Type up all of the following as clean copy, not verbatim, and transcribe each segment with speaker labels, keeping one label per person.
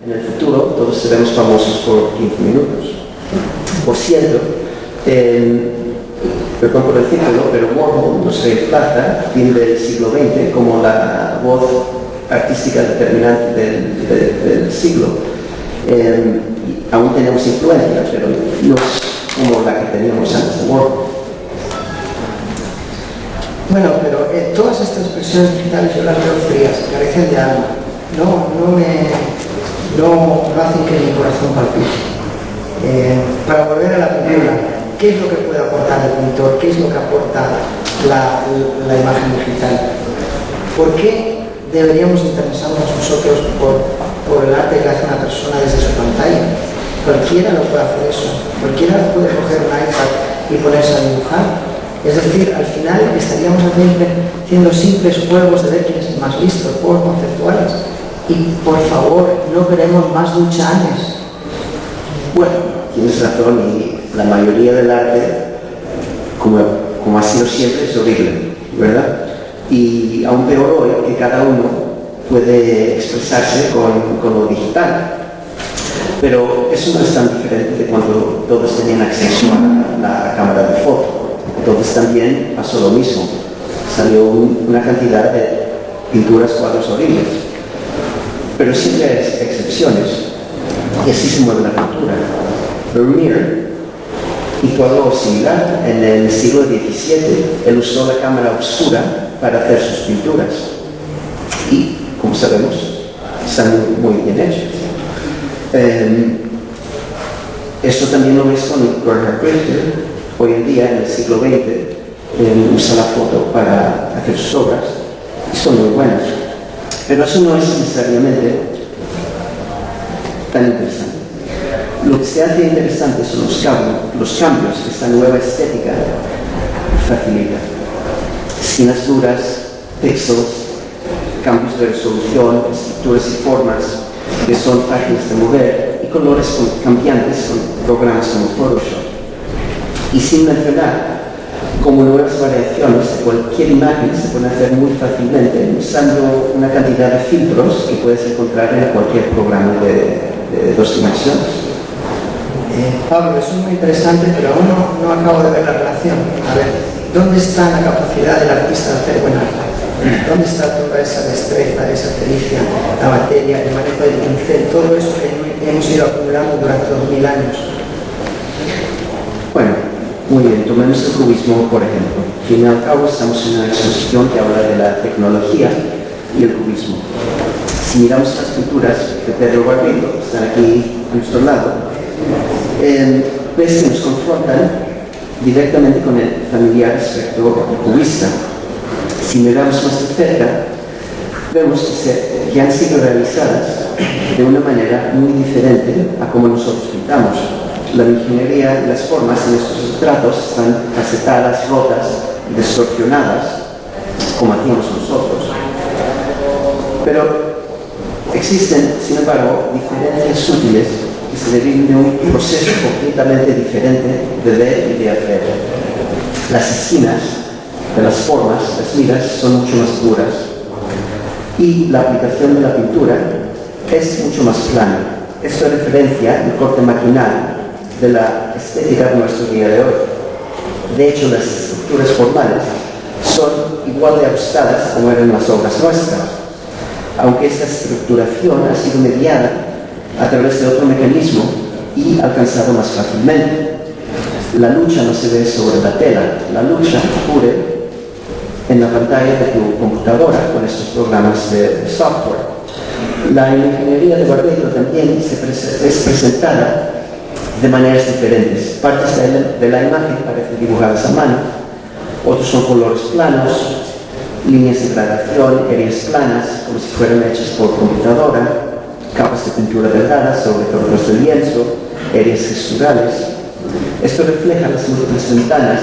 Speaker 1: En el futuro todos seremos famosos por 15 minutos. Por cierto, perdón por el título, pero Warhol nos reemplaza, fin del siglo XX, como la voz artística determinante del siglo. Aún tenemos influencia, pero no es como la que teníamos antes de Warhol.
Speaker 2: Bueno, pero todas estas expresiones digitales yo las veo frías, carecen de alma. No hacen que mi corazón palpite. Para volver a la pintura, ¿qué es lo que puede aportar el pintor? ¿Qué es lo que aporta la imagen digital? ¿Por qué deberíamos interesarnos nosotros por el arte que hace una persona desde su pantalla? Cualquiera lo puede hacer eso. Cualquiera puede coger un iPad y ponerse a dibujar. Es decir, al final estaríamos haciendo simples juegos de ver quién es el más listo, juegos conceptuales. Y por favor, no queremos más duchanes.
Speaker 1: Bueno, tienes razón, y la mayoría del arte, como ha sido siempre, es horrible, ¿verdad? Y aún peor hoy, que cada uno puede expresarse con lo digital. Pero eso no es tan diferente de cuando todos tenían acceso a la cámara de foto. Entonces también pasó lo mismo. Salió una cantidad de pinturas, cuadros horribles. Pero siempre hay excepciones. Y así se mueve la pintura. Vermeer hizo algo similar. En el siglo XVII, él usó la cámara oscura para hacer sus pinturas. Y, como sabemos, están muy bien hechas. Esto también lo ves con Bernhard Richter. Hoy en día, en el siglo XX, usa la foto para hacer sus obras y son muy buenas. Pero eso no es necesariamente tan interesante. Lo que se hace interesante son los cambios que esta nueva estética facilita. Esquinas duras, píxeles, cambios de resolución, estructuras y formas que son fáciles de mover y colores cambiantes con programas como Photoshop. Y sin mencionar como nuevas variaciones de cualquier imagen se pueden hacer muy fácilmente usando una cantidad de filtros que puedes encontrar en cualquier programa de 2 dimensiones.
Speaker 2: Pablo, eso es muy interesante, pero aún no acabo de ver la relación. A ver, ¿dónde está la capacidad del artista de hacer buen arte? ¿Dónde está toda esa destreza, esa pericia, la materia, el manejo del pincel, todo eso que hemos ido acumulando durante 2000 años?
Speaker 1: Bueno, muy bien, tomemos el cubismo, por ejemplo. Al fin y al cabo estamos en una exposición que habla de la tecnología y el cubismo. Si miramos las pinturas de Pedro Barreto, que están aquí a nuestro lado, ves que nos confrontan directamente con el familiar aspecto cubista. Si miramos más de cerca, vemos que han sido realizadas de una manera muy diferente a como nosotros pintamos. La ingeniería y las formas en estos retratos están facetadas, rotas y distorsionadas, como hacíamos nosotros. Pero existen, sin embargo, diferencias sutiles que se derivan de un proceso completamente diferente de ver y de hacer. Las esquinas de las formas, las miras, son mucho más duras y la aplicación de la pintura es mucho más plana. Esto referencia el corte maquinal de la estética de nuestro día de hoy. De hecho, las estructuras formales son igual de ajustadas como eran las obras nuestras, aunque esta estructuración ha sido mediada a través de otro mecanismo y alcanzado más fácilmente. La lucha no se ve sobre la tela, la lucha ocurre en la pantalla de tu computadora con estos programas de software. La ingeniería de Barreto también es presentada de maneras diferentes. Partes de la imagen parecen dibujadas a mano, otros son colores planos, líneas de gradación, áreas planas, como si fueran hechas por computadora, capas de pintura delgadas sobre trozos de lienzo, áreas gesturales. Esto refleja las múltiples ventanas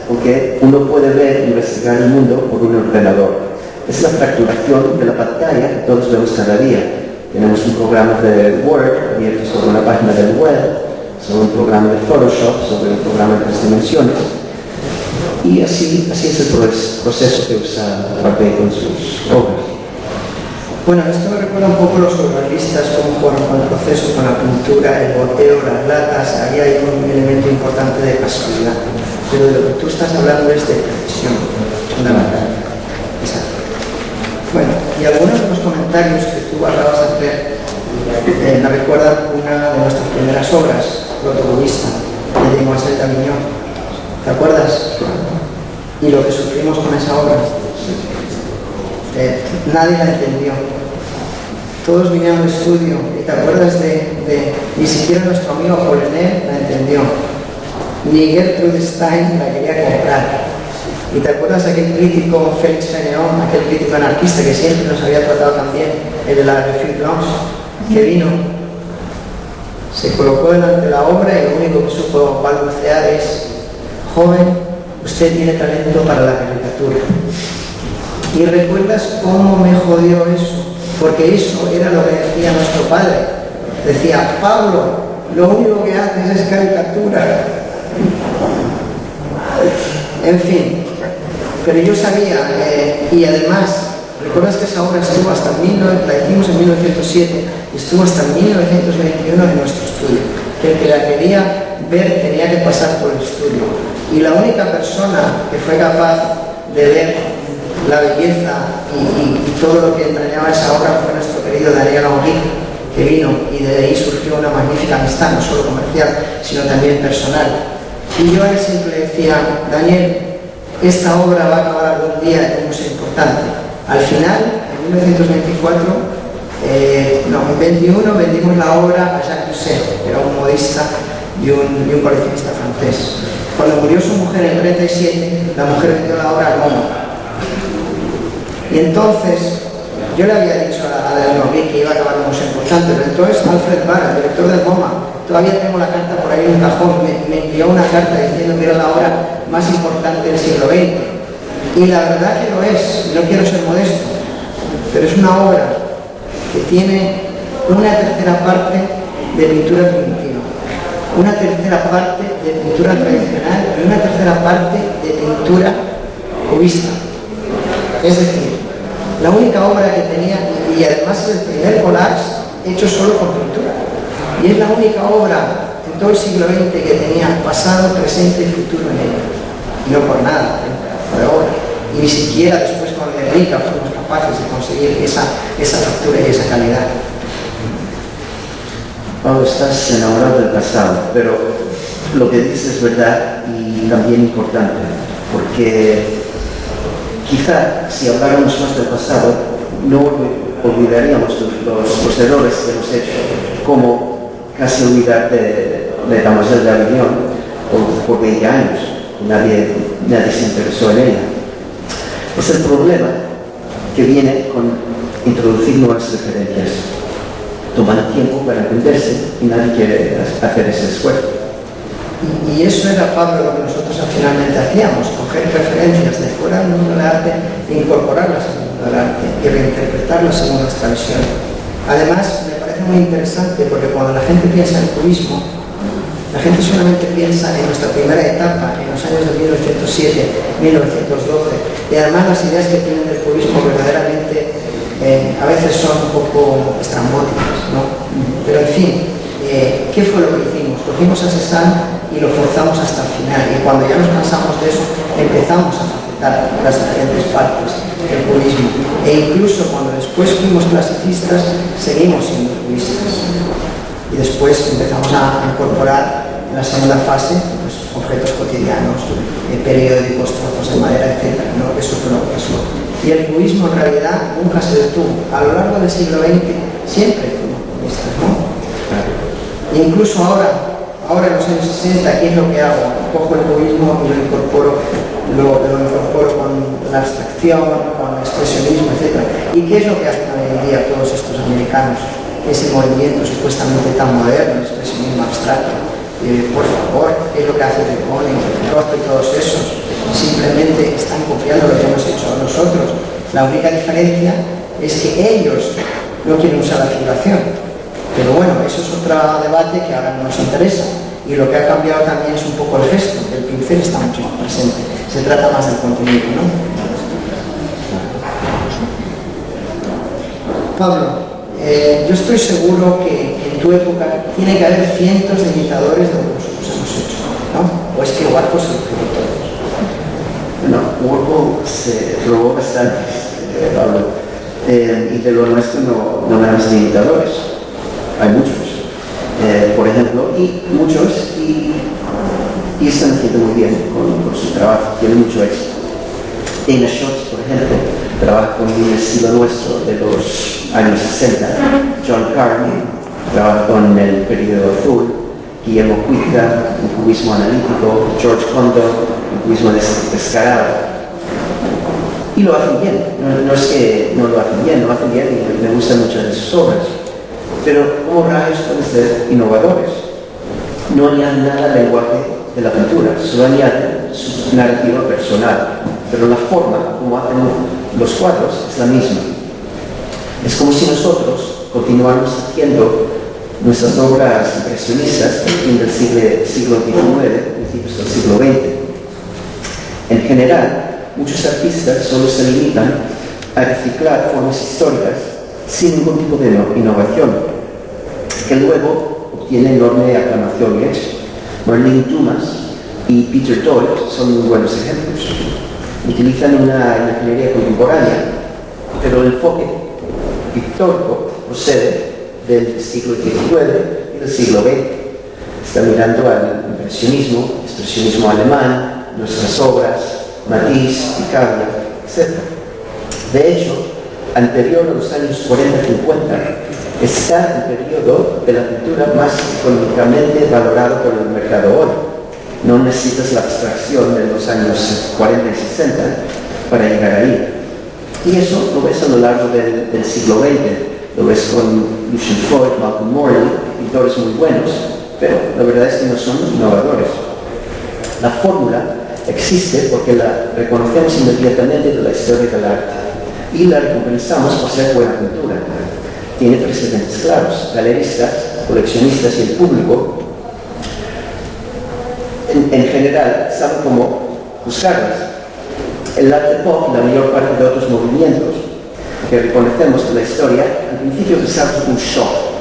Speaker 1: porque uno puede ver e investigar el mundo por un ordenador. Es la fracturación de la pantalla que todos vemos cada día. Tenemos un programa de Word abierto sobre una página del web, sobre un programa de Photoshop, sobre un programa de 3 dimensiones. Y así es el proceso que usa Barreto en sus obras.
Speaker 2: Bueno, esto me recuerda un poco a los surrealistas, cómo jugaron con el proceso, con la pintura, el boteo, las latas. Ahí hay un elemento importante de casualidad. Pero de lo que tú estás hablando es de precisión fundamental. Exacto. Bueno, y algunos de los comentarios que tú acabas de hacer me recuerdan una de nuestras primeras obras, Protagonista, de Demoiselle d'Avignon. ¿Te acuerdas? Y lo que sufrimos con esa obra. Nadie la entendió. Todos vinieron al estudio y te acuerdas ni siquiera nuestro amigo Apollinaire la entendió. Ni Gertrude Stein la quería comprar. Y te acuerdas de aquel crítico Félix Fénéon, aquel crítico anarquista que siempre nos había tratado tan bien, el de la Revue Blanche, que vino, se colocó delante de la obra y lo único que supo balbucear es: joven, usted tiene talento para la caricatura. Y recuerdas cómo me jodió eso, porque eso era lo que decía nuestro padre. Decía: Pablo, lo único que haces es caricatura. En fin, pero yo sabía, y además, recuerdas que esa obra estuvo hasta la hicimos en 1907, estuvo hasta 1921 en nuestro estudio, que el que la quería ver tenía que pasar por el estudio. Y la única persona que fue capaz de ver la belleza y todo lo que entrañaba esa obra fue nuestro querido Daniel Henry, que vino, y de ahí surgió una magnífica amistad, no solo comercial, sino también personal. Y yo a él siempre le decía: Daniel, esta obra va a acabar algún día en un museo importante. Al final, en 1924, en 21 vendimos la obra a Jacques Doucet, que era un modista y un coleccionista francés. Cuando murió su mujer en 37, la mujer vendió la obra a MoMA. Y entonces, yo le había dicho a Daniel Henry que iba a acabar en un museo importante, pero entonces Alfred Barr, el director del MoMA, todavía tengo la carta por ahí en un cajón, me envió una carta diciendo que era la obra más importante del siglo XX. Y la verdad que lo es, no quiero ser modesto, pero es una obra que tiene una tercera parte de pintura primitiva, una tercera parte de pintura tradicional y una tercera parte de pintura cubista. Es decir, la única obra que tenía, y además es el primer collage hecho solo con pintura. Y es la única obra en todo el siglo XX que tenía pasado, presente y futuro en ella. Y no por nada, por obra. Y ni siquiera después con Guernica fuimos capaces de conseguir esa factura y esa calidad.
Speaker 1: Pablo, estás enamorado del pasado, pero lo que dices es verdad y también importante, porque quizá si habláramos más del pasado no olvidaríamos los errores que hemos hecho, como casi olvidar de Demoiselle d'Avignon por 20 años. Nadie se interesó en ella. Es el problema que viene con introducir nuevas referencias. Toman tiempo para entenderse y nadie quiere hacer ese esfuerzo.
Speaker 2: Y eso era, Pablo, lo que nosotros finalmente hacíamos: coger referencias de fuera del mundo del arte e incorporarlas al mundo del arte y reinterpretarlas según nuestra visión. Además, me parece muy interesante porque cuando la gente piensa en cubismo, la gente solamente piensa en nuestra primera etapa, en los años de 1907, 1912, y además las ideas que tienen del cubismo verdaderamente a veces son un poco estrambóticas, ¿no? Pero en fin, ¿qué fue lo que hicimos? Cogimos a Cézanne y lo forzamos hasta el final, y cuando ya nos cansamos de eso, empezamos a facetar las diferentes partes del cubismo. E incluso cuando después fuimos clasicistas, seguimos siendo cubistas. Y después empezamos a incorporar en la segunda fase pues, objetos cotidianos, periódicos, trozos de madera, etc. ¿No? Eso fue lo que pasó. Y el cubismo en realidad nunca se detuvo. A lo largo del siglo XX siempre fuimos cubistas, ¿no? E incluso ahora en los años 60, ¿qué es lo que hago? Cojo el cubismo y lo incorporo con la abstracción, con el expresionismo, etc. ¿Y qué es lo que hacen hoy en día todos estos americanos? Ese movimiento supuestamente tan moderno, el expresionismo abstracto. Por favor, ¿qué es lo que hace De Kooning, Rothko y todos esos? Simplemente están copiando lo que hemos hecho nosotros. La única diferencia es que ellos no quieren usar la figuración. Pero bueno, eso es otro debate que ahora no nos interesa. Y lo que ha cambiado también es un poco el gesto. El pincel está mucho más presente. Se trata más del contenido, ¿no? Pablo, yo estoy seguro que en tu época tiene que haber cientos de imitadores de lo que nosotros hemos hecho, ¿no? O es que Warhol se lo creó todos.
Speaker 1: Bueno, Warhol se robó bastante, Pablo, y de lo nuestro no éramos imitadores. Hay muchos, por ejemplo, y muchos, y están haciendo muy bien con su trabajo, tienen mucho éxito. Dana Schultz, por ejemplo, trabaja con un estilo nuestro de los años 60. John Carney trabaja con el periodo azul. Guillermo Cuitca, un cubismo analítico. George Condo, un cubismo descarado. Y lo hacen bien. No es que no lo hacen bien, lo hacen bien y me gustan muchas de sus obras. Pero como rayos pueden ser innovadores. No añaden nada al lenguaje de la pintura, solo añaden su narrativa personal. Pero la forma como hacen los cuadros es la misma. Es como si nosotros continuáramos haciendo nuestras obras impresionistas del fin del siglo XIX, principios del siglo XX. En general, muchos artistas solo se limitan a reciclar formas históricas sin ningún tipo de innovación, que luego obtiene enorme aclamación y éxito. Marlene Dumas y Peter Toy son muy buenos ejemplos. Utilizan una ingeniería contemporánea, pero el enfoque pictórico procede del siglo XIX y del siglo XX. Está mirando al impresionismo, expresionismo alemán, nuestras obras, Matisse, Picabia, etc. De hecho, anterior a los años 40-50, está el periodo de la pintura más económicamente valorado por el mercado hoy. No necesitas la abstracción de los años 40 y 60 para llegar ahí. Y eso lo ves a lo largo del siglo XX. Lo ves con Lucian Freud, Malcolm Morley, pintores muy buenos, pero la verdad es que no son innovadores. La fórmula existe porque la reconocemos inmediatamente de la historia del arte y la recompensamos por ser buena pintura. Tiene precedentes claros. Galeristas, coleccionistas y el público en general saben cómo juzgarlas. El arte pop y la mayor parte de otros movimientos que reconocemos de la historia al principio causaron un shock.